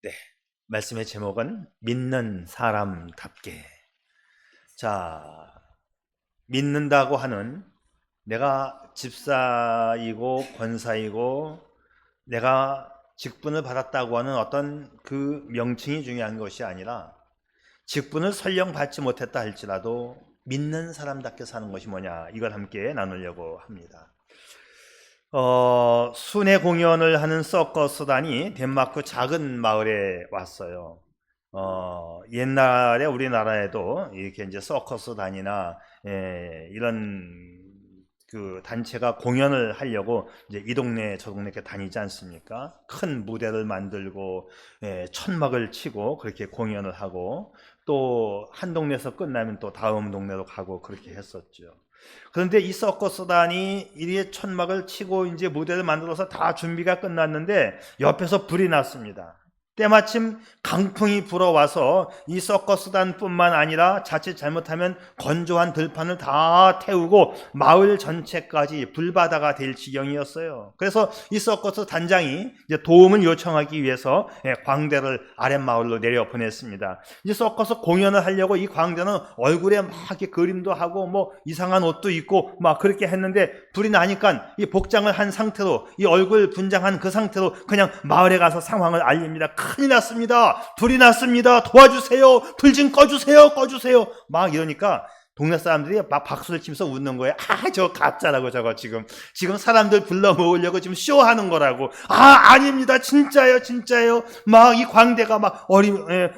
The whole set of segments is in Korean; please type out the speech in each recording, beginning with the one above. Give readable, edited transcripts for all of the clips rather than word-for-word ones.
네, 말씀의 제목은 믿는 사람답게. 자, 믿는다고 하는, 내가 집사이고 권사이고 내가 직분을 받았다고 하는 어떤 그 명칭이 중요한 것이 아니라, 직분을 설령 받지 못했다 할지라도 믿는 사람답게 사는 것이 뭐냐, 이걸 함께 나누려고 합니다. 순회 공연을 하는 서커스단이 덴마크 작은 마을에 왔어요. 옛날에 우리나라에도 이렇게 이제 서커스단이나 이런 그 단체가 공연을 하려고 이제 이 동네 저 동네 이렇게 다니지 않습니까? 큰 무대를 만들고 천막을 치고 그렇게 공연을 하고, 또 한 동네에서 끝나면 또 다음 동네로 가고 그렇게 했었죠. 그런데 이 서커스단이 이리에 천막을 치고 이제 무대를 만들어서 다 준비가 끝났는데 옆에서 불이 났습니다. 때마침 강풍이 불어와서 이 서커스단뿐만 아니라 자칫 잘못하면 건조한 들판을 다 태우고 마을 전체까지 불바다가 될 지경이었어요. 그래서 이 서커스 단장이 이제 도움을 요청하기 위해서 광대를 아랫마을로 내려 보냈습니다. 이제 서커스 공연을 하려고 이 광대는 얼굴에 막 이렇게 그림도 하고 뭐 이상한 옷도 입고 막 그렇게 했는데, 불이 나니까 이 복장을 한 상태로, 이 얼굴 분장한 그 상태로 그냥 마을에 가서 상황을 알립니다. 큰일 났습니다. 불이 났습니다. 도와주세요. 불 좀 꺼주세요. 막 이러니까 동네 사람들이 막 박수를 치면서 웃는 거예요. 저 가짜라고, 저거 지금 사람들 불러 모으려고 지금 쇼하는 거라고. 아닙니다. 진짜예요. 막 이 광대가 막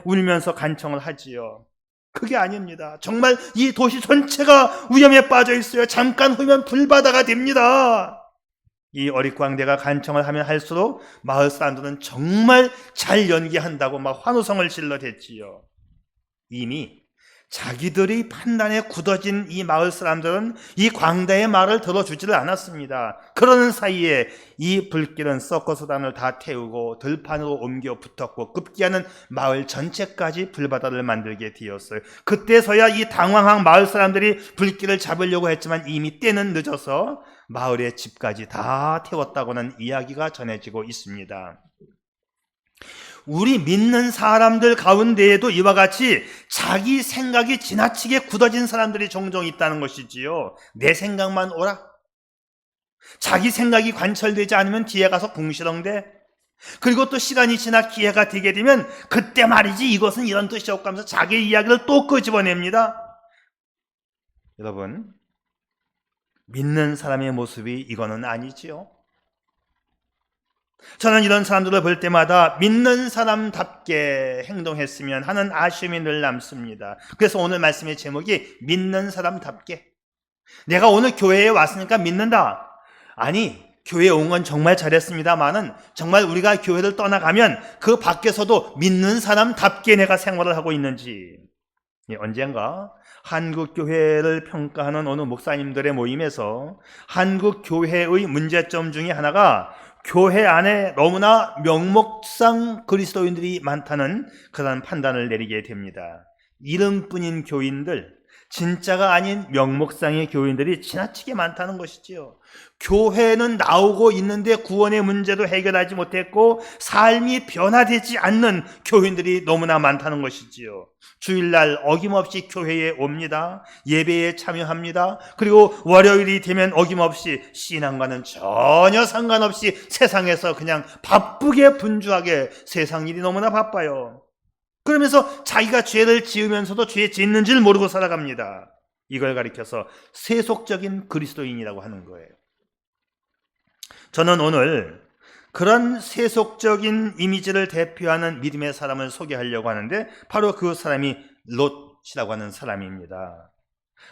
울면서 간청을 하지요. 그게 아닙니다. 정말 이 도시 전체가 위험에 빠져 있어요. 잠깐 후면 불바다가 됩니다. 이 어릿광대가 간청을 하면 할수록 마을 사람들은 정말 잘 연기한다고 막 환호성을 질러댔지요. 이미 자기들의 판단에 굳어진 이 마을 사람들은 이 광대의 말을 들어주지를 않았습니다. 그러는 사이에 이 불길은 서커스단을 다 태우고 들판으로 옮겨 붙었고, 급기야는 마을 전체까지 불바다를 만들게 되었어요. 그때서야 이 당황한 마을 사람들이 불길을 잡으려고 했지만 이미 때는 늦어서 마을의 집까지 다 태웠다고는 이야기가 전해지고 있습니다. 우리 믿는 사람들 가운데에도 이와 같이 자기 생각이 지나치게 굳어진 사람들이 종종 있다는 것이지요. 내 생각만 오라. 자기 생각이 관철되지 않으면 뒤에 가서 궁시렁대. 그리고 또 시간이 지나 기회가 되게 되면 그때 말이지 이것은 이런 뜻이었고 하면서 자기 이야기를 또 끄집어냅니다. 여러분, 믿는 사람의 모습이 이거는 아니지요. 저는 이런 사람들을 볼 때마다 믿는 사람답게 행동했으면 하는 아쉬움이 늘 남습니다. 그래서 오늘 말씀의 제목이 믿는 사람답게. 내가 오늘 교회에 왔으니까 믿는다. 아니, 교회에 온 건 정말 잘했습니다만은 정말 우리가 교회를 떠나가면 그 밖에서도 믿는 사람답게 내가 생활을 하고 있는지. 언젠가 한국 교회를 평가하는 어느 목사님들의 모임에서 한국 교회의 문제점 중에 하나가 교회 안에 너무나 명목상 그리스도인들이 많다는 그런 판단을 내리게 됩니다. 이름뿐인 교인들, 진짜가 아닌 명목상의 교인들이 지나치게 많다는 것이지요. 교회는 나오고 있는데 구원의 문제도 해결하지 못했고 삶이 변화되지 않는 교인들이 너무나 많다는 것이지요. 주일날 어김없이 교회에 옵니다. 예배에 참여합니다. 그리고 월요일이 되면 어김없이 신앙과는 전혀 상관없이 세상에서 그냥 바쁘게 분주하게, 세상 일이 너무나 바빠요. 그러면서 자기가 죄를 지으면서도 죄 짓는 줄 모르고 살아갑니다. 이걸 가리켜서 세속적인 그리스도인이라고 하는 거예요. 저는 오늘 그런 세속적인 이미지를 대표하는 믿음의 사람을 소개하려고 하는데, 바로 그 사람이 롯이라고 하는 사람입니다.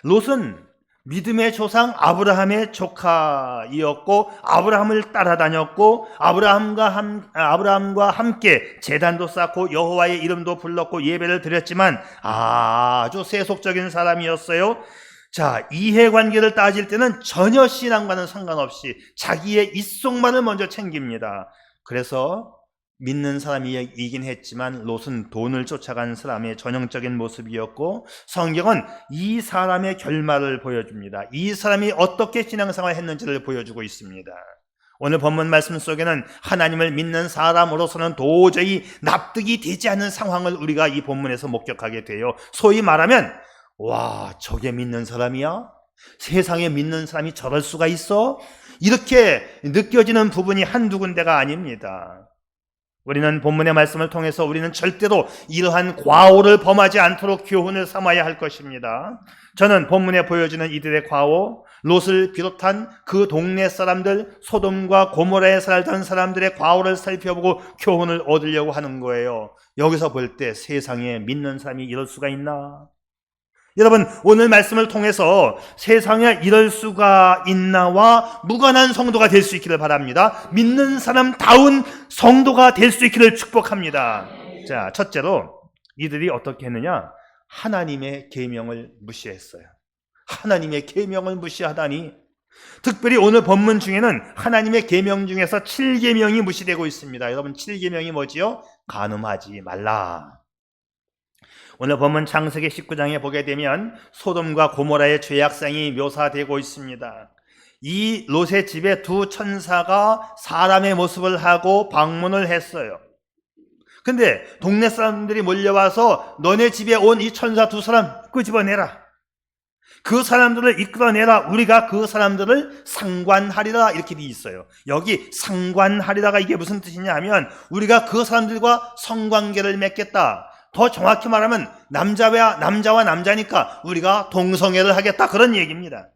롯은 믿음의 조상 아브라함의 조카이었고 아브라함을 따라다녔고 아브라함과 함께 제단도 쌓고 여호와의 이름도 불렀고 예배를 드렸지만 아주 세속적인 사람이었어요. 자, 이해관계를 따질 때는 전혀 신앙과는 상관없이 자기의 입속만을 먼저 챙깁니다. 그래서 믿는 사람이긴 했지만 롯은 돈을 쫓아간 사람의 전형적인 모습이었고, 성경은 이 사람의 결말을 보여줍니다. 이 사람이 어떻게 신앙생활을 했는지를 보여주고 있습니다. 오늘 본문 말씀 속에는 하나님을 믿는 사람으로서는 도저히 납득이 되지 않는 상황을 우리가 이 본문에서 목격하게 돼요. 소위 말하면 와, 저게 믿는 사람이야? 세상에 믿는 사람이 저럴 수가 있어? 이렇게 느껴지는 부분이 한두 군데가 아닙니다. 우리는 본문의 말씀을 통해서 우리는 절대로 이러한 과오를 범하지 않도록 교훈을 삼아야 할 것입니다. 저는 본문에 보여주는 이들의 과오, 롯을 비롯한 그 동네 사람들, 소돔과 고모라에 살던 사람들의 과오를 살펴보고 교훈을 얻으려고 하는 거예요. 여기서 볼 때 세상에 믿는 사람이 이럴 수가 있나? 여러분, 오늘 말씀을 통해서 세상에 이럴 수가 있나와 무관한 성도가 될 수 있기를 바랍니다. 믿는 사람다운 성도가 될 수 있기를 축복합니다. 자, 첫째로 이들이 어떻게 했느냐? 하나님의 계명을 무시했어요. 하나님의 계명을 무시하다니. 특별히 오늘 본문 중에는 하나님의 계명 중에서 7계명이 무시되고 있습니다. 여러분, 7계명이 뭐지요? 간음하지 말라. 오늘 본문 창세기 19장에 보게 되면 소돔과 고모라의 죄악상이 묘사되고 있습니다. 이 롯의 집에 두 천사가 사람의 모습을 하고 방문을 했어요. 근데 동네 사람들이 몰려와서 너네 집에 온 이 천사 두 사람 끄집어내라. 그 사람들을 이끌어내라. 우리가 그 사람들을 상관하리라. 이렇게 돼 있어요. 여기 상관하리라가 이게 무슨 뜻이냐 하면 우리가 그 사람들과 성관계를 맺겠다. 더 정확히 말하면 남자와 남자니까 우리가 동성애를 하겠다, 그런 얘기입니다.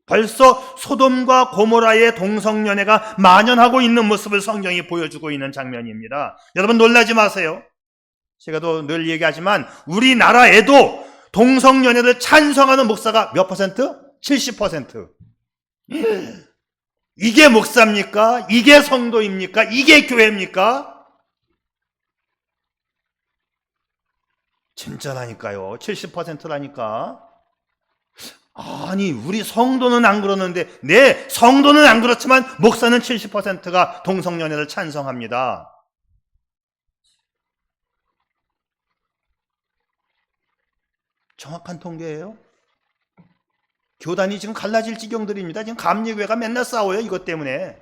벌써 소돔과 고모라의 동성연애가 만연하고 있는 모습을 성경이 보여주고 있는 장면입니다. 여러분, 놀라지 마세요. 제가 또 늘 얘기하지만 우리나라에도 동성연애를 찬성하는 목사가 몇 퍼센트? 70%. 이게 목사입니까? 이게 성도입니까? 이게 교회입니까? 진짜라니까요. 70%라니까. 아니, 우리 성도는 안 그러는데, 네, 성도는 안 그렇지만 목사는 70%가 동성연애를 찬성합니다. 정확한 통계예요. 교단이 지금 갈라질 지경들입니다. 지금 감리교회가 맨날 싸워요, 이것 때문에.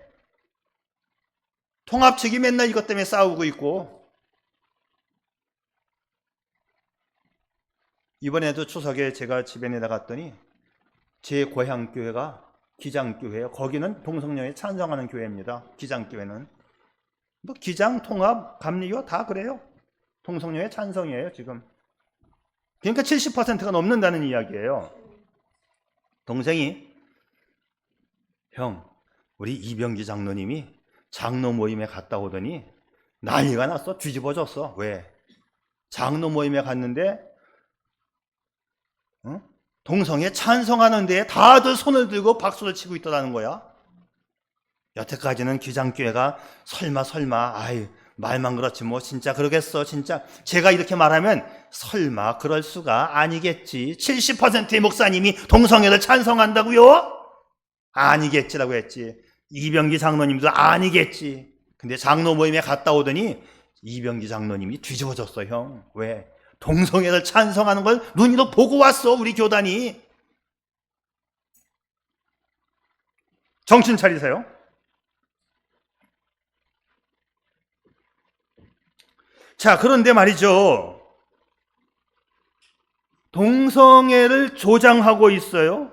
통합 측이 맨날 이것 때문에 싸우고 있고. 이번에도 추석에 제가 집에 내려갔더니 제 고향 교회가 기장교회예요. 거기는 동성연애 찬성하는 교회입니다. 기장교회는. 뭐 기장, 통합, 감리교 다 그래요. 동성연애 찬성이에요, 지금. 그러니까 70%가 넘는다는 이야기예요. 동생이 형, 우리 이병기 장로님이 장로 모임에 갔다 오더니 난리가 났어. 뒤집어졌어. 왜? 장로 모임에 갔는데 동성애 찬성하는데 다들 손을 들고 박수를 치고 있더라는 거야. 여태까지는 기장교회가 설마 아이 말만 그렇지 뭐 진짜 그러겠어. 진짜 제가 이렇게 말하면 설마 그럴 수가 아니겠지. 70%의 목사님이 동성애를 찬성한다고요? 아니겠지라고 했지. 이병기 장로님도 아니겠지. 근데 장로 모임에 갔다 오더니 이병기 장로님이 뒤집어졌어, 형. 왜? 동성애를 찬성하는 걸 눈으로 보고 왔어, 우리 교단이. 정신 차리세요. 자, 그런데 말이죠. 동성애를 조장하고 있어요.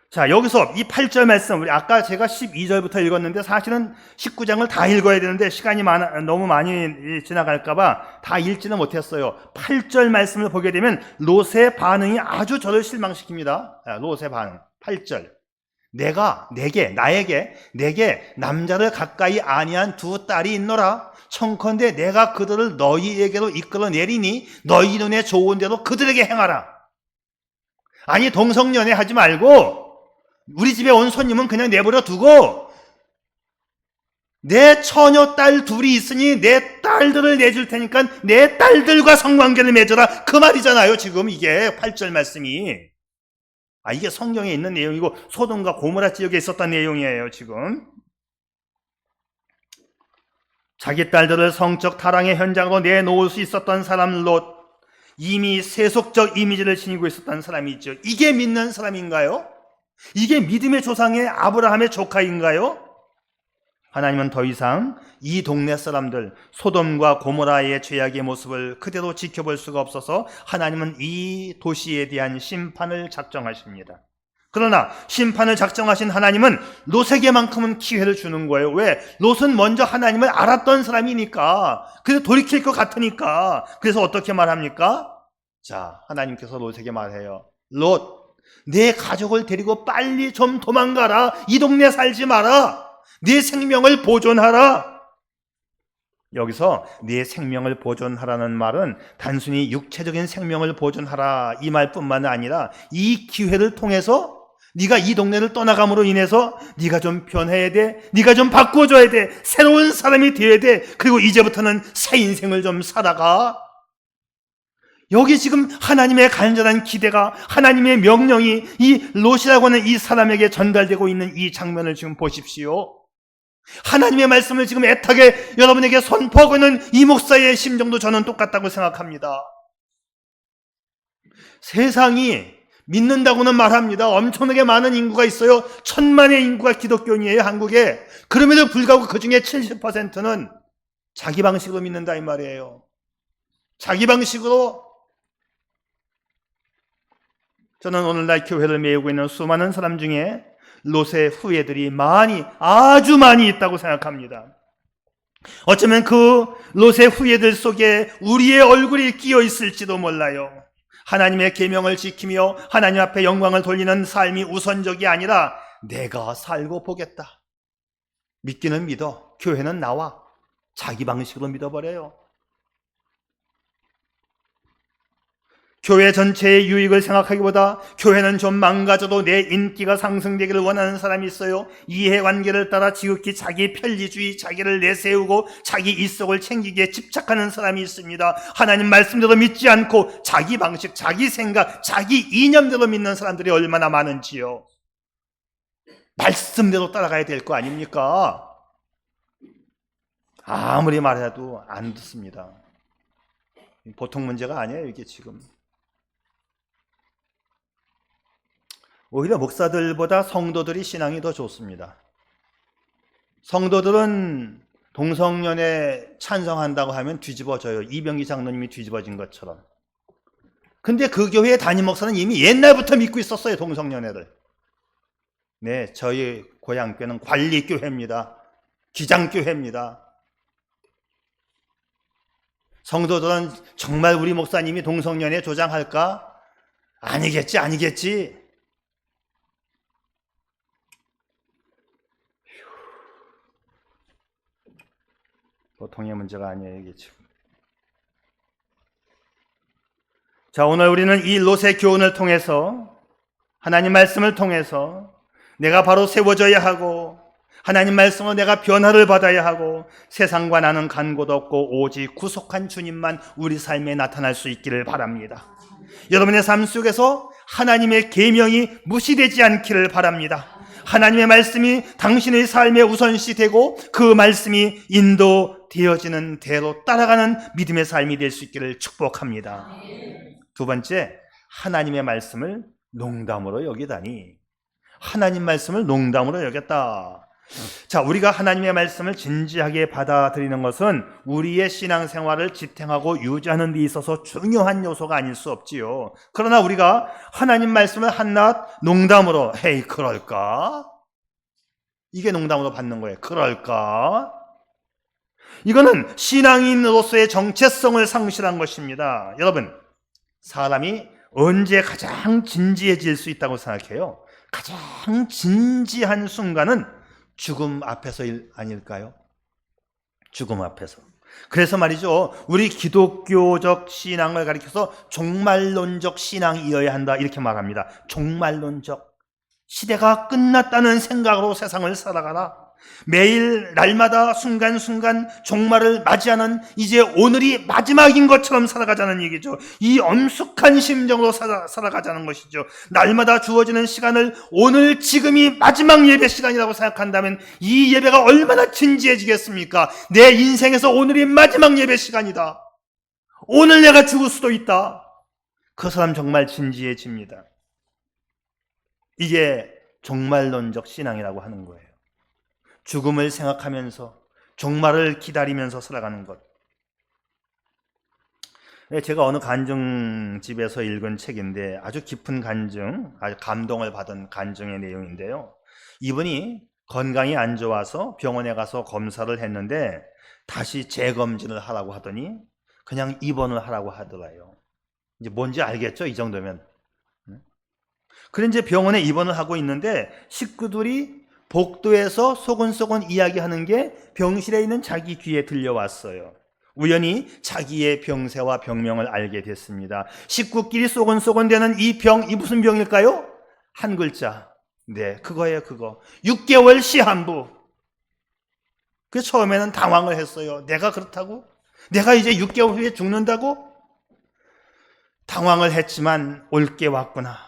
자, 여기서 이 8절 말씀, 우리 아까 제가 12절부터 읽었는데 사실은 19장을 다 읽어야 되는데 시간이 너무 많이 지나갈까봐 다 읽지는 못했어요. 8절 말씀을 보게 되면 롯의 반응이 아주 저를 실망시킵니다. 롯의 반응, 8절. 내게 남자를 가까이 아니한 두 딸이 있노라. 청컨대 내가 그들을 너희에게로 이끌어내리니 너희 눈에 좋은 대로 그들에게 행하라. 아니, 동성연애 하지 말고 우리 집에 온 손님은 그냥 내버려 두고 내 처녀 딸 둘이 있으니 내 딸들을 내줄 테니까 내 딸들과 성관계를 맺어라, 그 말이잖아요. 지금 이게 8절 말씀이. 이게 성경에 있는 내용이고 소돔과 고모라 지역에 있었던 내용이에요. 지금 자기 딸들을 성적 타락의 현장으로 내놓을 수 있었던 사람 롯, 이미 세속적 이미지를 지니고 있었던 사람이 있죠. 이게 믿는 사람인가요? 이게 믿음의 조상의 아브라함의 조카인가요? 하나님은 더 이상 이 동네 사람들 소돔과 고모라의 죄악의 모습을 그대로 지켜볼 수가 없어서 하나님은 이 도시에 대한 심판을 작정하십니다. 그러나 심판을 작정하신 하나님은 롯에게만큼은 기회를 주는 거예요. 왜? 롯은 먼저 하나님을 알았던 사람이니까, 그래서 돌이킬 것 같으니까. 그래서 어떻게 말합니까? 자, 하나님께서 롯에게 말해요. 롯, 내 가족을 데리고 빨리 좀 도망가라. 이 동네 살지 마라. 네 생명을 보존하라. 여기서 네 생명을 보존하라는 말은 단순히 육체적인 생명을 보존하라 이 말뿐만 아니라 이 기회를 통해서 네가 이 동네를 떠나감으로 인해서 네가 좀 변해야 돼. 네가 좀 바꿔줘야 돼. 새로운 사람이 되어야 돼. 그리고 이제부터는 새 인생을 좀 살아가. 여기 지금 하나님의 간절한 기대가, 하나님의 명령이 이 롯이라고 하는 이 사람에게 전달되고 있는 이 장면을 지금 보십시오. 하나님의 말씀을 지금 애타게 여러분에게 선포하고 있는 이 목사의 심정도 저는 똑같다고 생각합니다. 세상이 믿는다고는 말합니다. 엄청나게 많은 인구가 있어요. 1000만의 인구가 기독교인이에요, 한국에. 그럼에도 불구하고 그 중에 70%는 자기 방식으로 믿는다 이 말이에요. 자기 방식으로. 저는 오늘날 교회를 메우고 있는 수많은 사람 중에 롯의 후예들이 아주 많이 있다고 생각합니다. 어쩌면 그 롯의 후예들 속에 우리의 얼굴이 끼어 있을지도 몰라요. 하나님의 계명을 지키며 하나님 앞에 영광을 돌리는 삶이 우선적이 아니라 내가 살고 보겠다. 믿기는 믿어. 교회는 나와. 자기 방식으로 믿어버려요. 교회 전체의 유익을 생각하기보다 교회는 좀 망가져도 내 인기가 상승되기를 원하는 사람이 있어요. 이해관계를 따라 지극히 자기 편리주의, 자기를 내세우고 자기 이속을 챙기기에 집착하는 사람이 있습니다. 하나님 말씀대로 믿지 않고 자기 방식, 자기 생각, 자기 이념대로 믿는 사람들이 얼마나 많은지요. 말씀대로 따라가야 될 거 아닙니까? 아무리 말해도 안 듣습니다. 보통 문제가 아니에요, 이게 지금. 오히려 목사들보다 성도들이 신앙이 더 좋습니다. 성도들은 동성연애 찬성한다고 하면 뒤집어져요. 이병기 장로님이 뒤집어진 것처럼. 근데 그 교회의 담임 목사는 이미 옛날부터 믿고 있었어요, 동성연애를. 네, 저희 고향교회는 관리교회입니다. 기장교회입니다. 성도들은 정말 우리 목사님이 동성연애 조장할까? 아니겠지. 보통의 문제가 아니에요, 이게 지금. 자, 오늘 우리는 이 롯의 교훈을 통해서, 하나님 말씀을 통해서 내가 바로 세워져야 하고 하나님 말씀으로 내가 변화를 받아야 하고 세상과 나는 간 곳 없고 오직 구속한 주님만 우리 삶에 나타날 수 있기를 바랍니다. 여러분의 삶 속에서 하나님의 계명이 무시되지 않기를 바랍니다. 하나님의 말씀이 당신의 삶의 우선시 되고 그 말씀이 인도되어지는 대로 따라가는 믿음의 삶이 될 수 있기를 축복합니다. 두 번째, 하나님의 말씀을 농담으로 여기다니. 하나님 말씀을 농담으로 여겼다. 자, 우리가 하나님의 말씀을 진지하게 받아들이는 것은 우리의 신앙생활을 지탱하고 유지하는 데 있어서 중요한 요소가 아닐 수 없지요. 그러나 우리가 하나님 말씀을 한낱 농담으로 헤이 그럴까? 이게 농담으로 받는 거예요. 그럴까? 이거는 신앙인으로서의 정체성을 상실한 것입니다. 여러분, 사람이 언제 가장 진지해질 수 있다고 생각해요? 가장 진지한 순간은 죽음 앞에서 아닐까요? 죽음 앞에서. 그래서 말이죠, 우리 기독교적 신앙을 가리켜서 종말론적 신앙이어야 한다 이렇게 말합니다. 종말론적. 시대가 끝났다는 생각으로 세상을 살아가라. 매일 날마다 순간순간 종말을 맞이하는 이제 오늘이 마지막인 것처럼 살아가자는 얘기죠. 이 엄숙한 심정으로 살아가자는 것이죠. 날마다 주어지는 시간을 오늘 지금이 마지막 예배 시간이라고 생각한다면 이 예배가 얼마나 진지해지겠습니까? 내 인생에서 오늘이 마지막 예배 시간이다. 오늘 내가 죽을 수도 있다. 그 사람 정말 진지해집니다. 이게 종말론적 신앙이라고 하는 거예요. 죽음을 생각하면서 종말을 기다리면서 살아가는 것. 제가 어느 간증집에서 읽은 책인데 아주 깊은 간증, 아주 감동을 받은 간증의 내용인데요. 이분이 건강이 안 좋아서 병원에 가서 검사를 했는데 다시 재검진을 하라고 하더니 그냥 입원을 하라고 하더라요. 이제 뭔지 알겠죠? 이 정도면. 그래 이제 병원에 입원을 하고 있는데 식구들이 복도에서 소곤소곤 이야기하는 게 병실에 있는 자기 귀에 들려왔어요. 우연히 자기의 병세와 병명을 알게 됐습니다. 식구끼리 쏘곤쏘곤대는 이 병, 이 무슨 병일까요? 한 글자. 네, 그거예요, 그거. 6개월 시한부. 그 처음에는 당황을 했어요. 내가 그렇다고? 내가 이제 6개월 후에 죽는다고? 당황을 했지만 올 게 왔구나.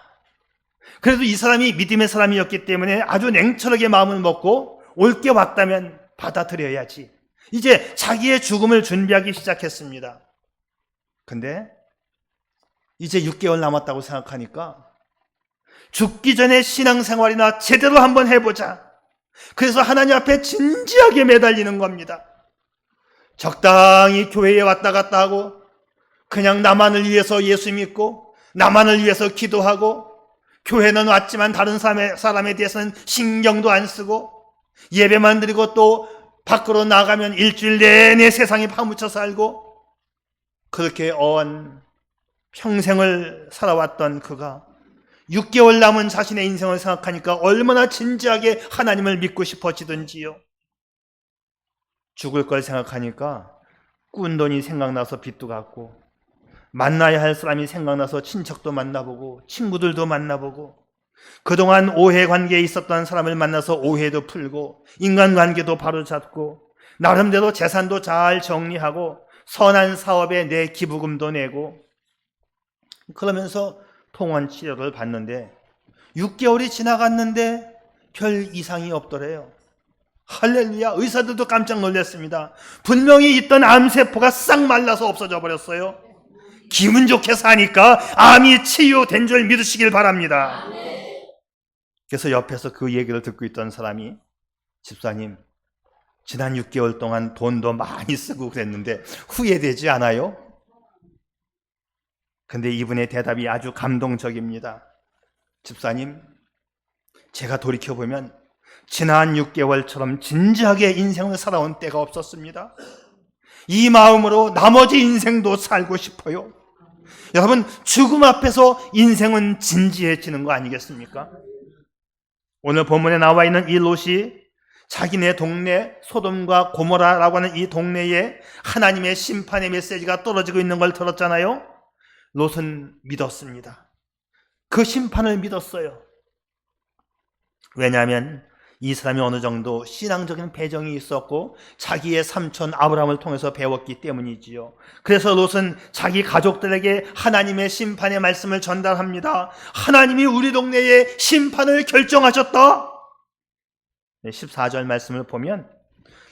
그래도 이 사람이 믿음의 사람이었기 때문에 아주 냉철하게 마음을 먹고 올 게 왔다면 받아들여야지. 이제 자기의 죽음을 준비하기 시작했습니다. 근데 이제 6개월 남았다고 생각하니까 죽기 전에 신앙생활이나 제대로 한번 해보자. 그래서 하나님 앞에 진지하게 매달리는 겁니다. 적당히 교회에 왔다 갔다 하고 그냥 나만을 위해서 예수 믿고 나만을 위해서 기도하고 교회는 왔지만 다른 사람에 대해서는 신경도 안 쓰고 예배만 드리고 또 밖으로 나가면 일주일 내내 세상에 파묻혀 살고 그렇게 평생을 살아왔던 그가 6개월 남은 자신의 인생을 생각하니까 얼마나 진지하게 하나님을 믿고 싶어지던지요. 죽을 걸 생각하니까 꾼 돈이 생각나서 빚도 갚고 만나야 할 사람이 생각나서 친척도 만나보고 친구들도 만나보고 그동안 오해관계에 있었던 사람을 만나서 오해도 풀고 인간관계도 바로잡고 나름대로 재산도 잘 정리하고 선한 사업에 내 기부금도 내고 그러면서 통원치료를 받는데 6개월이 지나갔는데 별 이상이 없더래요. 할렐루야. 의사들도 깜짝 놀랐습니다. 분명히 있던 암세포가 싹 말라서 없어져 버렸어요. 기분 좋게 사니까 암이 치유된 줄 믿으시길 바랍니다. 그래서 옆에서 그 얘기를 듣고 있던 사람이 집사님, 지난 6개월 동안 돈도 많이 쓰고 그랬는데 후회되지 않아요? 근데 이분의 대답이 아주 감동적입니다. 집사님, 제가 돌이켜보면 지난 6개월처럼 진지하게 인생을 살아온 때가 없었습니다. 이 마음으로 나머지 인생도 살고 싶어요. 여러분, 죽음 앞에서 인생은 진지해지는 거 아니겠습니까? 오늘 본문에 나와 있는 이 롯이 자기네 동네 소돔과 고모라라고 하는 이 동네에 하나님의 심판의 메시지가 떨어지고 있는 걸 들었잖아요. 롯은 믿었습니다. 그 심판을 믿었어요. 왜냐하면 이 사람이 어느 정도 신앙적인 배경이 있었고 자기의 삼촌 아브라함을 통해서 배웠기 때문이지요. 그래서 롯은 자기 가족들에게 하나님의 심판의 말씀을 전달합니다. 하나님이 우리 동네에 심판을 결정하셨다. 14절 말씀을 보면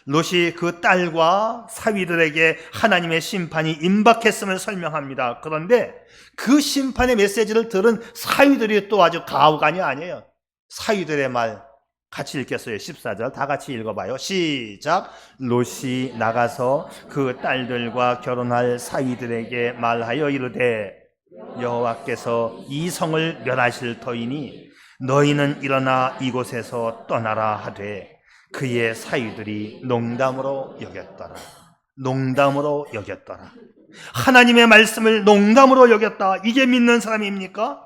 롯이 그 딸과 사위들에게 하나님의 심판이 임박했음을 설명합니다. 그런데 그 심판의 메시지를 들은 사위들이 또 아주 가오간이 아니에요. 사위들의 말 같이 읽겠어요. 14절 다 같이 읽어봐요. 시작. 롯이 나가서 그 딸들과 결혼할 사위들에게 말하여 이르되 여호와께서 이 성을 멸하실 터이니 너희는 일어나 이곳에서 떠나라 하되 그의 사위들이 농담으로 여겼더라. 농담으로 여겼더라. 하나님의 말씀을 농담으로 여겼다. 이게 믿는 사람입니까?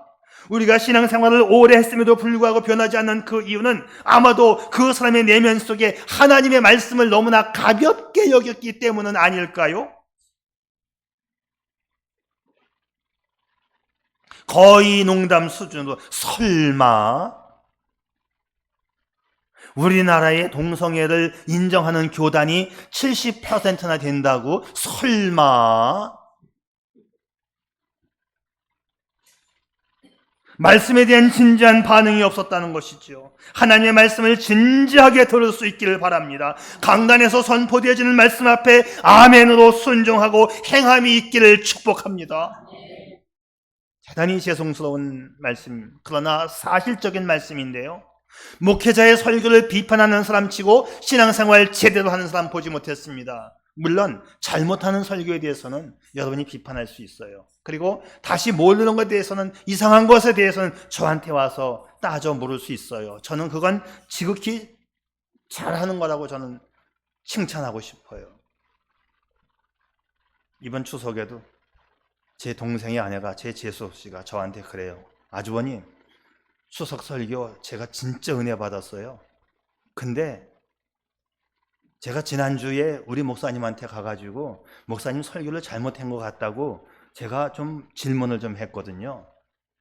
우리가 신앙생활을 오래 했음에도 불구하고 변하지 않는 그 이유는 아마도 그 사람의 내면 속에 하나님의 말씀을 너무나 가볍게 여겼기 때문은 아닐까요? 거의 농담 수준으로 설마 우리나라의 동성애를 인정하는 교단이 70%나 된다고? 설마 말씀에 대한 진지한 반응이 없었다는 것이죠. 하나님의 말씀을 진지하게 들을 수 있기를 바랍니다. 강단에서 선포되어지는 말씀 앞에 아멘으로 순종하고 행함이 있기를 축복합니다. 대단히 죄송스러운 말씀, 그러나 사실적인 말씀인데요. 목회자의 설교를 비판하는 사람 치고 신앙생활 제대로 하는 사람 보지 못했습니다. 물론 잘못하는 설교에 대해서는 여러분이 비판할 수 있어요. 그리고 다시 모르는 것에 대해서는, 이상한 것에 대해서는 저한테 와서 따져 물을 수 있어요. 저는 그건 지극히 잘하는 거라고 저는 칭찬하고 싶어요. 이번 추석에도 제 동생의 아내가, 제 재수 씨가 저한테 그래요. 아주버님, 추석 설교 제가 진짜 은혜 받았어요. 근데 제가 지난주에 우리 목사님한테 가가지고 목사님 설교를 잘못한 것 같다고 제가 좀 질문을 좀 했거든요.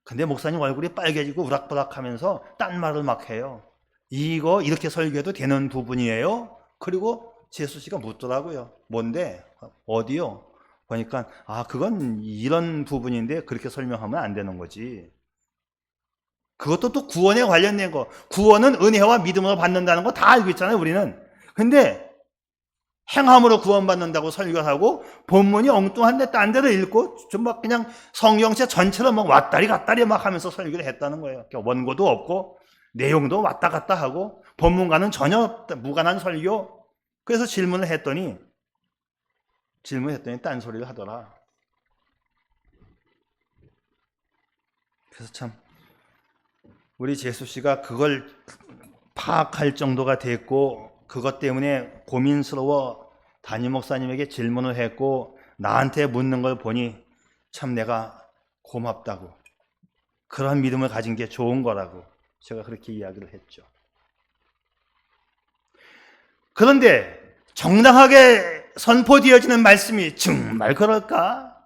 근데 목사님 얼굴이 빨개지고 우락부락 하면서 딴 말을 막 해요. 이거 이렇게 설교해도 되는 부분이에요? 그리고 재수 씨가 묻더라고요. 뭔데? 어디요? 보니까 그건 이런 부분인데 그렇게 설명하면 안 되는 거지. 그것도 또 구원에 관련된 거. 구원은 은혜와 믿음으로 받는다는 거 다 알고 있잖아요, 우리는. 근데 행함으로 구원받는다고 설교하고 본문이 엉뚱한데 딴 데로 읽고 좀 막 그냥 성경책 전체로 막 왔다리 갔다리 막 하면서 설교를 했다는 거예요. 그러니까 원고도 없고 내용도 왔다 갔다 하고 본문과는 전혀 무관한 설교. 그래서 질문을 했더니 딴소리를 하더라. 그래서 참 우리 재수 씨가 그걸 파악할 정도가 됐고 그것 때문에 고민스러워 담임 목사님에게 질문을 했고 나한테 묻는 걸 보니 참 내가 고맙다고, 그런 믿음을 가진 게 좋은 거라고 제가 그렇게 이야기를 했죠. 그런데 정당하게 선포되어지는 말씀이 정말 그럴까?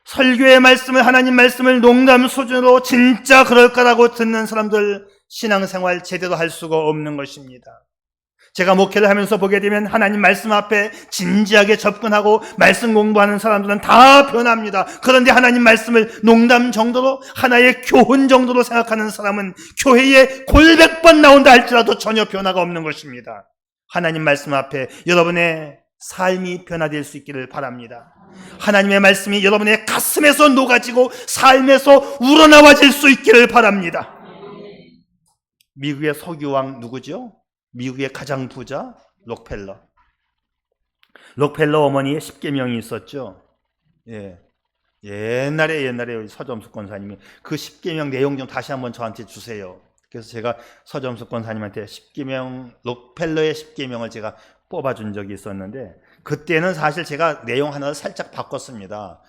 설교의 말씀을, 하나님 말씀을 농담 수준으로 진짜 그럴까라고 듣는 사람들 신앙생활 제대로 할 수가 없는 것입니다. 제가 목회를 하면서 보게 되면 하나님 말씀 앞에 진지하게 접근하고 말씀 공부하는 사람들은 다 변합니다. 그런데 하나님 말씀을 농담 정도로, 하나의 교훈 정도로 생각하는 사람은 교회에 골백번 나온다 할지라도 전혀 변화가 없는 것입니다. 하나님 말씀 앞에 여러분의 삶이 변화될 수 있기를 바랍니다. 하나님의 말씀이 여러분의 가슴에서 녹아지고 삶에서 우러나와질 수 있기를 바랍니다. 미국의 석유왕 누구죠? 미국의 가장 부자 록펠러. 록펠러 어머니의 10계명이 있었죠. 옛날에 서점수 권사님이 그 10계명 내용 좀 다시 한번 저한테 주세요. 그래서 제가 서점수 권사님한테 10계명, 록펠러의 10계명을 제가 뽑아준 적이 있었는데 그때는 사실 제가 내용 하나를 살짝 바꿨습니다.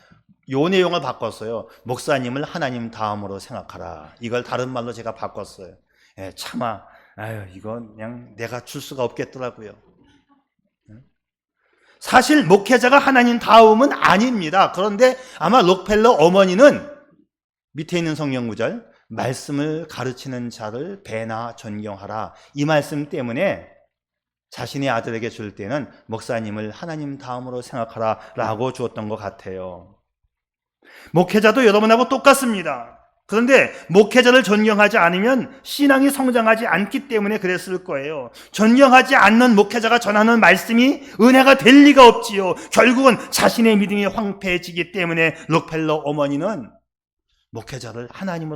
요 내용을 바꿨어요. 목사님을 하나님 다음으로 생각하라. 이걸 다른 말로 제가 바꿨어요. 차마 이건 그냥 내가 줄 수가 없겠더라고요. 사실 목회자가 하나님 다음은 아닙니다. 그런데 아마 록펠러 어머니는 밑에 있는 성경 구절, 말씀을 가르치는 자를 배나 존경하라, 이 말씀 때문에 자신의 아들에게 줄 때는 목사님을 하나님 다음으로 생각하라 라고 주었던 것 같아요. 목회자도 여러분하고 똑같습니다. 그런데 목회자를 존경하지 않으면 신앙이 성장하지 않기 때문에 그랬을 거예요. 존경하지 않는 목회자가 전하는 말씀이 은혜가 될 리가 없지요. 결국은 자신의 믿음이 황폐해지기 때문에 록펠러 어머니는 목회자를 하나님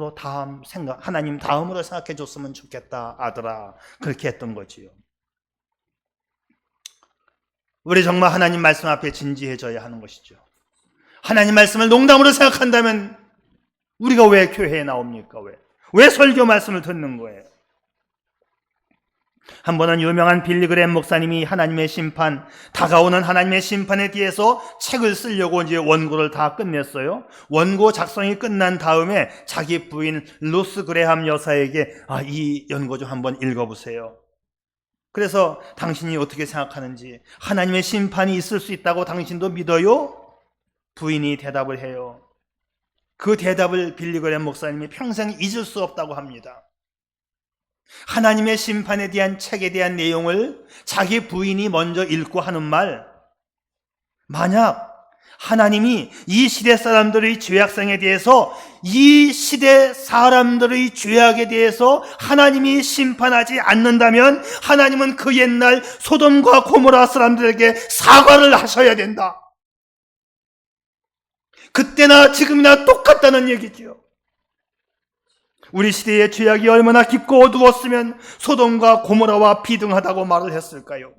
다음으로 생각해 줬으면 좋겠다 아들아, 그렇게 했던 거지요. 우리 정말 하나님 말씀 앞에 진지해져야 하는 것이죠. 하나님 말씀을 농담으로 생각한다면 우리가 왜 교회에 나옵니까? 왜 설교 말씀을 듣는 거예요? 한 번은 유명한 빌리그램 목사님이 하나님의 심판, 다가오는 하나님의 심판에 대해서 책을 쓰려고 이제 원고를 다 끝냈어요. 원고 작성이 끝난 다음에 자기 부인 루스 그레함 여사에게 이 연고 좀 한번 읽어보세요. 그래서 당신이 어떻게 생각하는지, 하나님의 심판이 있을 수 있다고 당신도 믿어요? 부인이 대답을 해요. 그 대답을 빌리그램 목사님이 평생 잊을 수 없다고 합니다. 하나님의 심판에 대한 책에 대한 내용을 자기 부인이 먼저 읽고 하는 말, 만약 하나님이 이 시대 사람들의 죄악성에 대해서, 이 시대 사람들의 죄악에 대해서 하나님이 심판하지 않는다면 하나님은 그 옛날 소돔과 고모라 사람들에게 사과를 하셔야 된다. 그때나 지금이나 똑같다는 얘기지요. 우리 시대의 죄악이 얼마나 깊고 어두웠으면 소돔과 고모라와 비등하다고 말을 했을까요?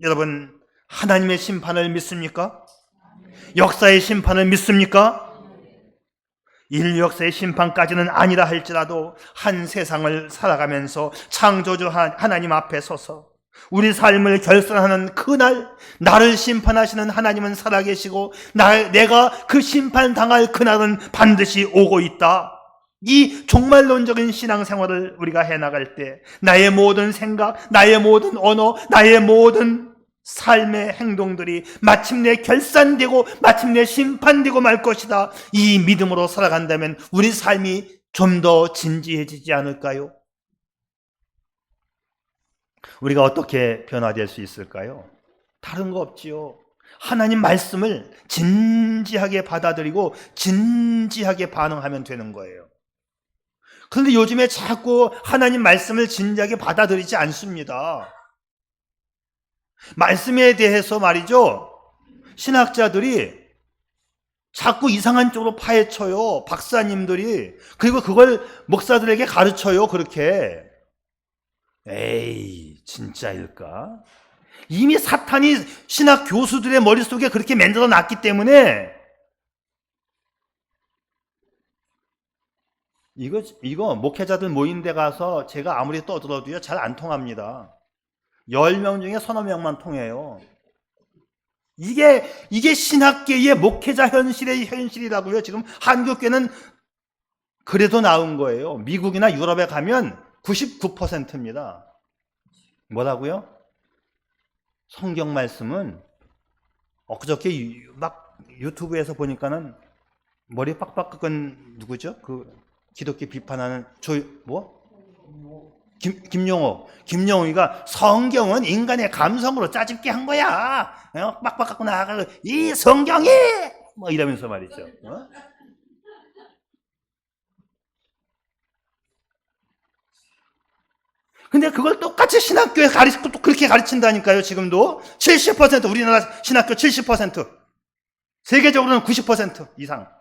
여러분, 하나님의 심판을 믿습니까? 역사의 심판을 믿습니까? 인류 역사의 심판까지는 아니라 할지라도 한 세상을 살아가면서 창조주 하나님 앞에 서서 우리 삶을 결산하는 그날, 나를 심판하시는 하나님은 살아계시고 내가 그 심판당할 그날은 반드시 오고 있다. 이 종말론적인 신앙생활을 우리가 해나갈 때 나의 모든 생각, 나의 모든 언어, 나의 모든 삶의 행동들이 마침내 결산되고 마침내 심판되고 말 것이다. 이 믿음으로 살아간다면 우리 삶이 좀 더 진지해지지 않을까요? 우리가 어떻게 변화될 수 있을까요? 다른 거 없지요. 하나님 말씀을 진지하게 받아들이고 진지하게 반응하면 되는 거예요. 그런데 요즘에 자꾸 하나님 말씀을 진지하게 받아들이지 않습니다. 말씀에 대해서 말이죠, 신학자들이 자꾸 이상한 쪽으로 파헤쳐요. 박사님들이. 그리고 그걸 목사들에게 가르쳐요. 그렇게. 에이, 진짜일까? 이미 사탄이 신학 교수들의 머릿속에 그렇게 만들어 놨기 때문에 이거 목회자들 모인 데 가서 제가 아무리 떠들어도요 잘 안 통합니다. 10명 중에 서너 명만 통해요. 이게 신학계의 목회자 현실의 현실이라고요. 지금 한국교회는 그래도 나은 거예요. 미국이나 유럽에 가면 99%입니다. 뭐라고요? 성경 말씀은 엊그저께 막 유튜브에서 보니까는 머리 빡빡 깎은 누구죠? 그 기독교 비판하는 김용호가 성경은 인간의 감성으로 짜집게 한 거야. 빡빡 깎고 나가고 이 성경이 뭐 이러면서 말이죠. 근데 그걸 똑같이 신학교에 가르치고 또 그렇게 가르친다니까요. 지금도 70% 우리나라 신학교 70%, 세계적으로는 90% 이상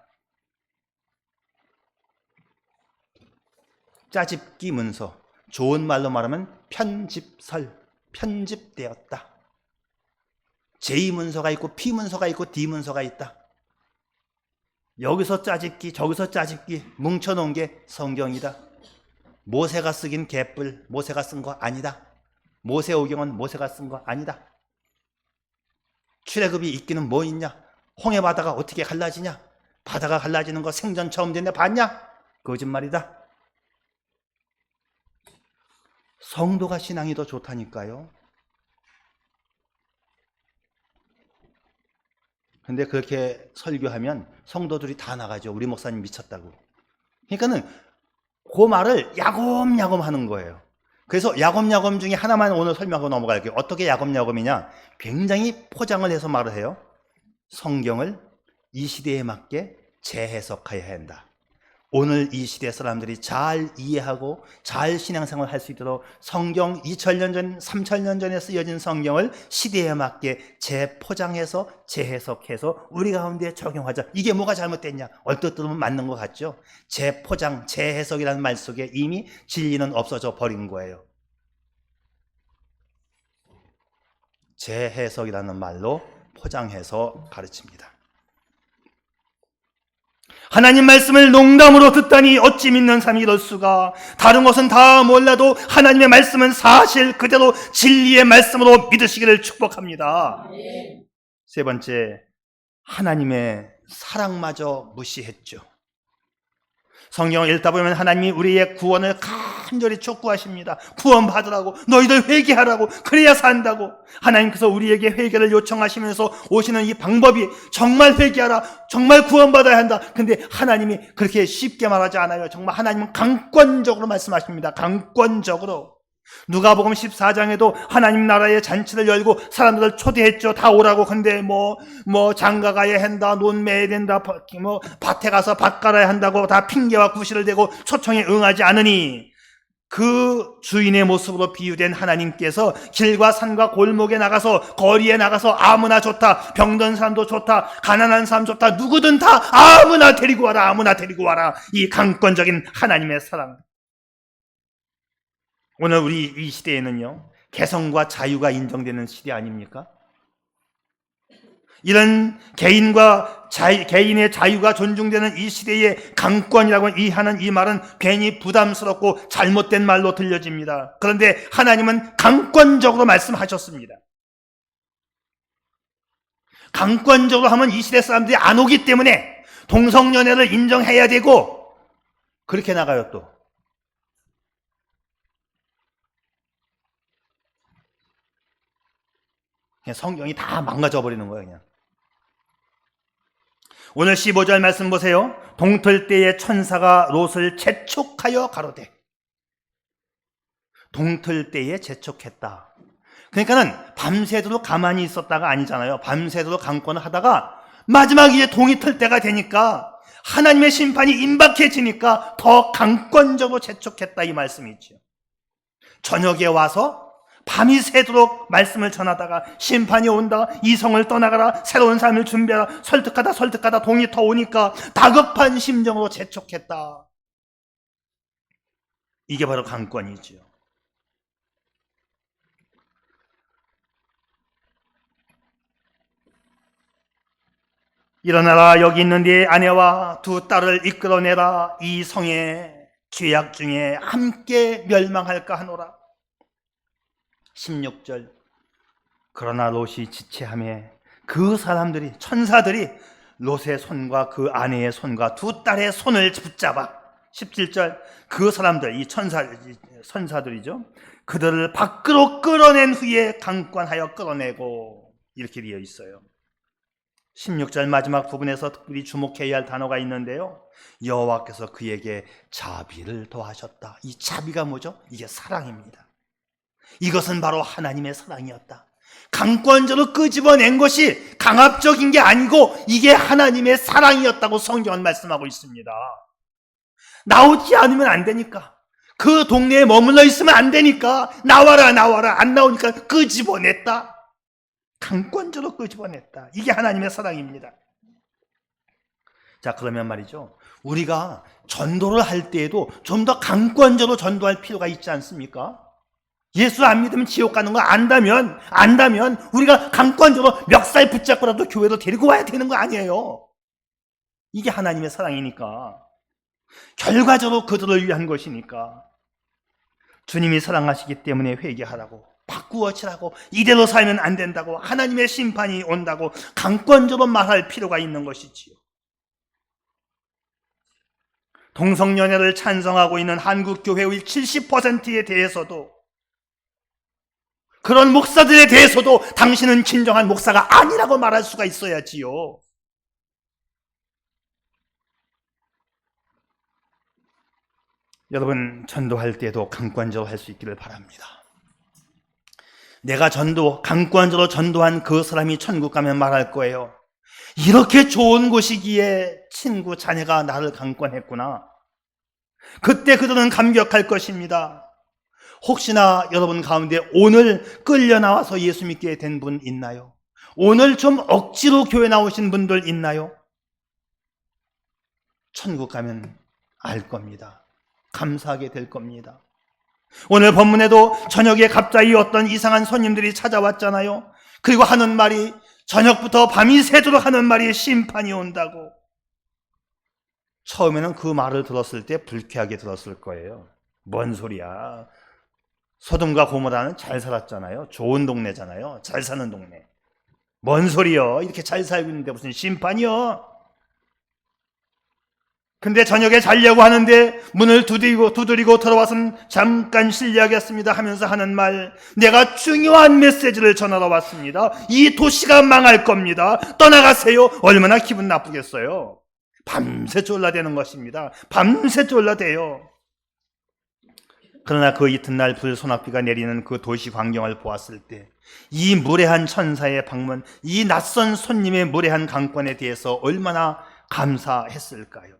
짜집기 문서, 좋은 말로 말하면 편집되었다. J 문서가 있고 P 문서가 있고 D 문서가 있다. 여기서 짜집기 저기서 짜집기 뭉쳐놓은 게 성경이다. 모세가 쓰긴 개뿔, 모세가 쓴 거 아니다. 모세오경은 모세가 쓴 거 아니다. 출애굽이 있기는 뭐 있냐? 홍해 바다가 어떻게 갈라지냐? 바다가 갈라지는 거 생전 처음 됐네 봤냐? 거짓말이다. 성도가 신앙이 더 좋다니까요. 근데 그렇게 설교하면 성도들이 다 나가죠. 우리 목사님 미쳤다고. 그러니까는 그 말을 야곱야곱 하는 거예요. 그래서 야곱야곱 중에 하나만 오늘 설명하고 넘어갈게요. 어떻게 야곱야곱이냐? 굉장히 포장을 해서 말을 해요. 성경을 이 시대에 맞게 재해석해야 한다. 오늘 이 시대 사람들이 잘 이해하고 잘 신앙생활을 할 수 있도록 성경 2000년 전, 3000년 전에 쓰여진 성경을 시대에 맞게 재포장해서 재해석해서 우리 가운데 적용하자. 이게 뭐가 잘못됐냐? 얼핏 들으면 맞는 것 같죠? 재포장, 재해석이라는 말 속에 이미 진리는 없어져 버린 거예요. 재해석이라는 말로 포장해서 가르칩니다. 하나님 말씀을 농담으로 듣다니 어찌 믿는 사람이 이럴 수가. 다른 것은 다 몰라도 하나님의 말씀은 사실 그대로 진리의 말씀으로 믿으시기를 축복합니다. 세 번째, 하나님의 사랑마저 무시했죠. 성경을 읽다 보면 하나님이 우리의 구원을 간절히 촉구하십니다. 구원받으라고, 너희들 회개하라고, 그래야 산다고. 하나님께서 우리에게 회개를 요청하시면서 오시는 이 방법이 정말 회개하라, 정말 구원받아야 한다. 근데 하나님이 그렇게 쉽게 말하지 않아요. 정말 하나님은 강권적으로 말씀하십니다. 강권적으로. 누가복음 14장에도 하나님 나라의 잔치를 열고 사람들을 초대했죠. 다 오라고. 근데 장가 가야 한다, 논 매야 된다, 밭에 가서 밭 갈아야 한다고 다 핑계와 구실을 대고 초청에 응하지 않으니 그 주인의 모습으로 비유된 하나님께서 길과 산과 골목에 나가서, 거리에 나가서 아무나 좋다, 병든 사람도 좋다, 가난한 사람 좋다, 누구든 다 아무나 데리고 와라, 아무나 데리고 와라. 이 강권적인 하나님의 사랑. 오늘 우리 이 시대에는요, 개성과 자유가 인정되는 시대 아닙니까? 이런 개인의 자유가 존중되는 이 시대에 강권이라고 하는 이 말은 괜히 부담스럽고 잘못된 말로 들려집니다. 그런데 하나님은 강권적으로 말씀하셨습니다. 강권적으로 하면 이 시대 사람들이 안 오기 때문에 동성연애를 인정해야 되고, 그렇게 나가요. 또 그냥 성경이 다 망가져 버리는 거예요. 그냥. 오늘 15절 말씀 보세요. 동틀 때에 천사가 롯을 재촉하여 가로되. 동틀 때에 재촉했다. 그러니까는 밤새도록 가만히 있었다가 아니잖아요. 밤새도록 강권을 하다가 마지막 이제 동이 틀 때가 되니까, 하나님의 심판이 임박해지니까 더 강권적으로 재촉했다, 이 말씀이죠. 저녁에 와서 밤이 새도록 말씀을 전하다가 심판이 온다, 이성을 떠나가라, 새로운 삶을 준비하라, 설득하다 동이 더 오니까 다급한 심정으로 재촉했다. 이게 바로 강권이지요. 일어나라, 여기 있는 네 아내와 두 딸을 이끌어내라. 이 성의 죄악 중에 함께 멸망할까 하노라. 16절. 그러나 롯이 지체하며 그 사람들이, 천사들이 롯의 손과 그 아내의 손과 두 딸의 손을 붙잡아. 17절. 그 사람들, 이 천사들이죠. 그들을 밖으로 끌어낸 후에 강권하여 끌어내고, 이렇게 되어 있어요. 16절 마지막 부분에서 특별히 주목해야 할 단어가 있는데요. 여호와께서 그에게 자비를 더하셨다. 이 자비가 뭐죠? 이게 사랑입니다. 이것은 바로 하나님의 사랑이었다. 강권적으로 끄집어낸 것이 강압적인 게 아니고 이게 하나님의 사랑이었다고 성경은 말씀하고 있습니다. 나오지 않으면 안 되니까, 그 동네에 머물러 있으면 안 되니까, 나와라 안 나오니까 끄집어냈다. 강권적으로 끄집어냈다. 이게 하나님의 사랑입니다. 자, 그러면 말이죠, 우리가 전도를 할 때에도 좀 더 강권적으로 전도할 필요가 있지 않습니까? 예수 안 믿으면 지옥 가는 거 안다면 우리가 강권적으로 멱살 붙잡고라도 교회로 데리고 와야 되는 거 아니에요. 이게 하나님의 사랑이니까, 결과적으로 그들을 위한 것이니까. 주님이 사랑하시기 때문에 회개하라고, 바꾸어치라고, 이대로 살면 안 된다고, 하나님의 심판이 온다고 강권적으로 말할 필요가 있는 것이지요. 동성연애를 찬성하고 있는 한국교회의 70%에 대해서도, 그런 목사들에 대해서도 당신은 진정한 목사가 아니라고 말할 수가 있어야지요. 여러분, 전도할 때도 강권적으로 할 수 있기를 바랍니다. 내가 강권적으로 전도한 그 사람이 천국 가면 말할 거예요. 이렇게 좋은 곳이기에 친구 자네가 나를 강권했구나. 그때 그들은 감격할 것입니다. 혹시나 여러분 가운데 오늘 끌려 나와서 예수 믿게 된 분 있나요? 오늘 좀 억지로 교회 나오신 분들 있나요? 천국 가면 알 겁니다. 감사하게 될 겁니다. 오늘 본문에도 저녁에 갑자기 어떤 이상한 손님들이 찾아왔잖아요. 그리고 하는 말이, 저녁부터 밤이 새도록 하는 말이 심판이 온다고. 처음에는 그 말을 들었을 때 불쾌하게 들었을 거예요. 뭔 소리야. 소돔과 고모라는 잘 살았잖아요. 좋은 동네잖아요. 잘 사는 동네. 뭔 소리요? 이렇게 잘 살고 있는데 무슨 심판이요? 근데 저녁에 자려고 하는데 문을 두드리고 들어와서는 잠깐 실례하겠습니다 하면서 하는 말, 내가 중요한 메시지를 전하러 왔습니다. 이 도시가 망할 겁니다. 떠나가세요. 얼마나 기분 나쁘겠어요. 밤새 졸라대는 것입니다. 밤새 졸라대요. 그러나 그 이튿날 불소낙비가 내리는 그 도시 광경을 보았을 때 이 무례한 천사의 방문, 이 낯선 손님의 무례한 강권에 대해서 얼마나 감사했을까요?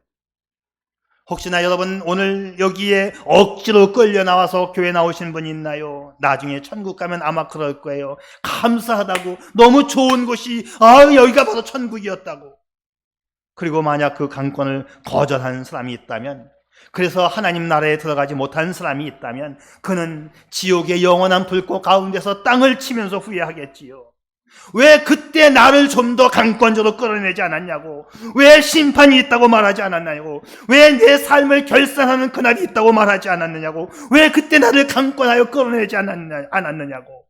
혹시나 여러분 오늘 여기에 억지로 끌려 나와서 교회 나오신 분 있나요? 나중에 천국 가면 아마 그럴 거예요. 감사하다고, 너무 좋은 곳이, 여기가 바로 천국이었다고. 그리고 만약 그 강권을 거절한 사람이 있다면, 그래서 하나님 나라에 들어가지 못한 사람이 있다면, 그는 지옥의 영원한 불꽃 가운데서 땅을 치면서 후회하겠지요. 왜 그때 나를 좀 더 강권적으로 끌어내지 않았냐고, 왜 심판이 있다고 말하지 않았냐고, 왜 내 삶을 결산하는 그날이 있다고 말하지 않았느냐고, 왜 그때 나를 강권하여 끌어내지 않았느냐고.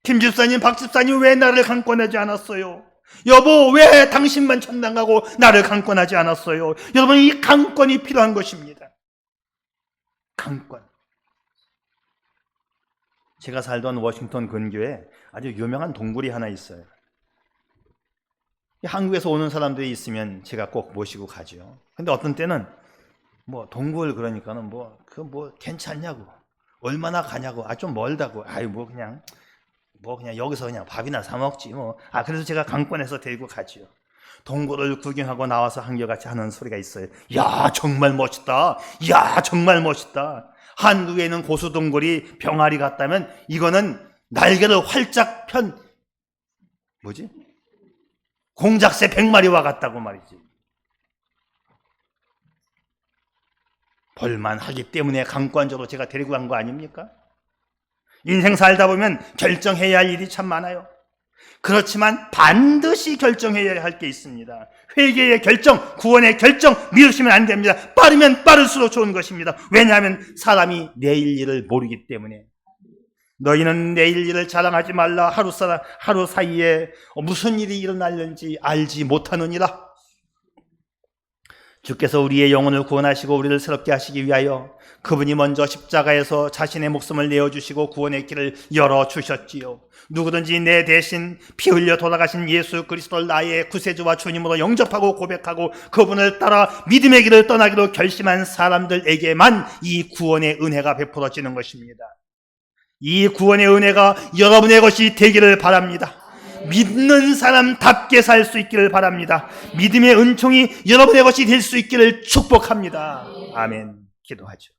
김 집사님, 박 집사님, 왜 나를 강권하지 않았어요? 여보, 왜 당신만 천당 가고 나를 강권하지 않았어요? 여러분, 이 강권이 필요한 것입니다. 강권. 제가 살던 워싱턴 근교에 아주 유명한 동굴이 하나 있어요. 한국에서 오는 사람들이 있으면 제가 꼭 모시고 가죠. 근데 어떤 때는 동굴 그러니까는 괜찮냐고, 얼마나 가냐고, 좀 멀다고, 그냥 여기서 그냥 밥이나 사 먹지 그래서 제가 강권해서 데리고 가지요. 동굴을 구경하고 나와서 한결같이 하는 소리가 있어요. 야, 정말 멋있다. 야, 정말 멋있다. 한국에 있는 고수동굴이 병아리 같다면 이거는 날개를 활짝 편 공작새 100마리와 같다고 말이지. 볼만하기 때문에 강권적으로 제가 데리고 간 거 아닙니까? 인생 살다 보면 결정해야 할 일이 참 많아요. 그렇지만 반드시 결정해야 할 게 있습니다. 회개의 결정, 구원의 결정, 미루시면 안 됩니다. 빠르면 빠를수록 좋은 것입니다. 왜냐하면 사람이 내일 일을 모르기 때문에. 너희는 내일 일을 자랑하지 말라. 하루 사이에 무슨 일이 일어날는지 알지 못하느니라. 주께서 우리의 영혼을 구원하시고 우리를 새롭게 하시기 위하여 그분이 먼저 십자가에서 자신의 목숨을 내어주시고 구원의 길을 열어주셨지요. 누구든지 내 대신 피 흘려 돌아가신 예수 그리스도를 나의 구세주와 주님으로 영접하고 고백하고 그분을 따라 믿음의 길을 떠나기로 결심한 사람들에게만 이 구원의 은혜가 베풀어지는 것입니다. 이 구원의 은혜가 여러분의 것이 되기를 바랍니다. 믿는 사람답게 살 수 있기를 바랍니다. 믿음의 은총이 여러분의 것이 될 수 있기를 축복합니다. 아멘. 기도하죠.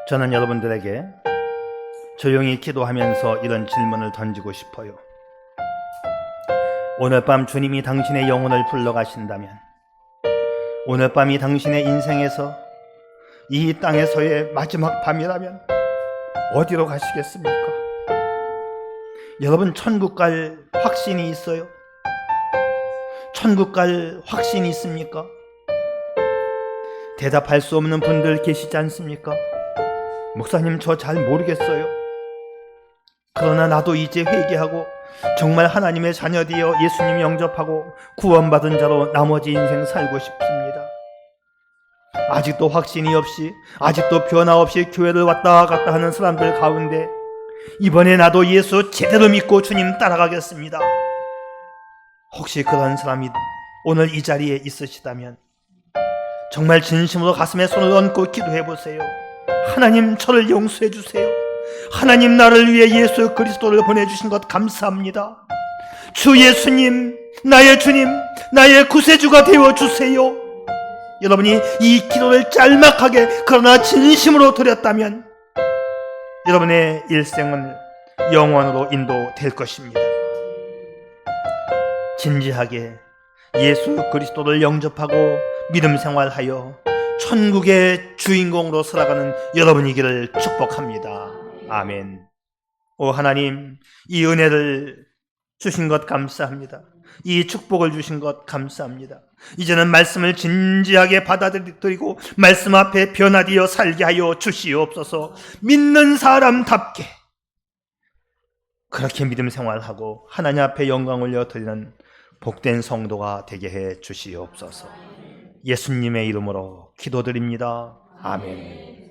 저는 여러분들에게 조용히 기도하면서 이런 질문을 던지고 싶어요. 오늘 밤 주님이 당신의 영혼을 불러가신다면, 오늘 밤이 당신의 인생에서 이 땅에서의 마지막 밤이라면 어디로 가시겠습니까? 여러분, 천국 갈 확신이 있어요? 천국 갈 확신이 있습니까? 대답할 수 없는 분들 계시지 않습니까? 목사님, 저 잘 모르겠어요. 그러나 나도 이제 회개하고 정말 하나님의 자녀 되어 예수님 영접하고 구원받은 자로 나머지 인생 살고 싶습니다. 아직도 확신이 없이, 아직도 변화 없이 교회를 왔다 갔다 하는 사람들 가운데 이번에 나도 예수 제대로 믿고 주님 따라가겠습니다. 혹시 그런 사람이 오늘 이 자리에 있으시다면 정말 진심으로 가슴에 손을 얹고 기도해 보세요. 하나님, 저를 용서해 주세요. 하나님, 나를 위해 예수 그리스도를 보내주신 것 감사합니다. 주 예수님, 나의 주님, 나의 구세주가 되어주세요. 여러분이 이 기도를 짤막하게 그러나 진심으로 드렸다면 여러분의 일생은 영원으로 인도될 것입니다. 진지하게 예수 그리스도를 영접하고 믿음 생활하여 천국의 주인공으로 살아가는 여러분이기를 축복합니다. 아멘. 오 하나님, 이 은혜를 주신 것 감사합니다. 이 축복을 주신 것 감사합니다. 이제는 말씀을 진지하게 받아들이고 말씀 앞에 변화되어 살게 하여 주시옵소서. 믿는 사람답게 그렇게 믿음 생활하고 하나님 앞에 영광 올려 드리는 복된 성도가 되게 해 주시옵소서. 예수님의 이름으로 기도드립니다. 아멘.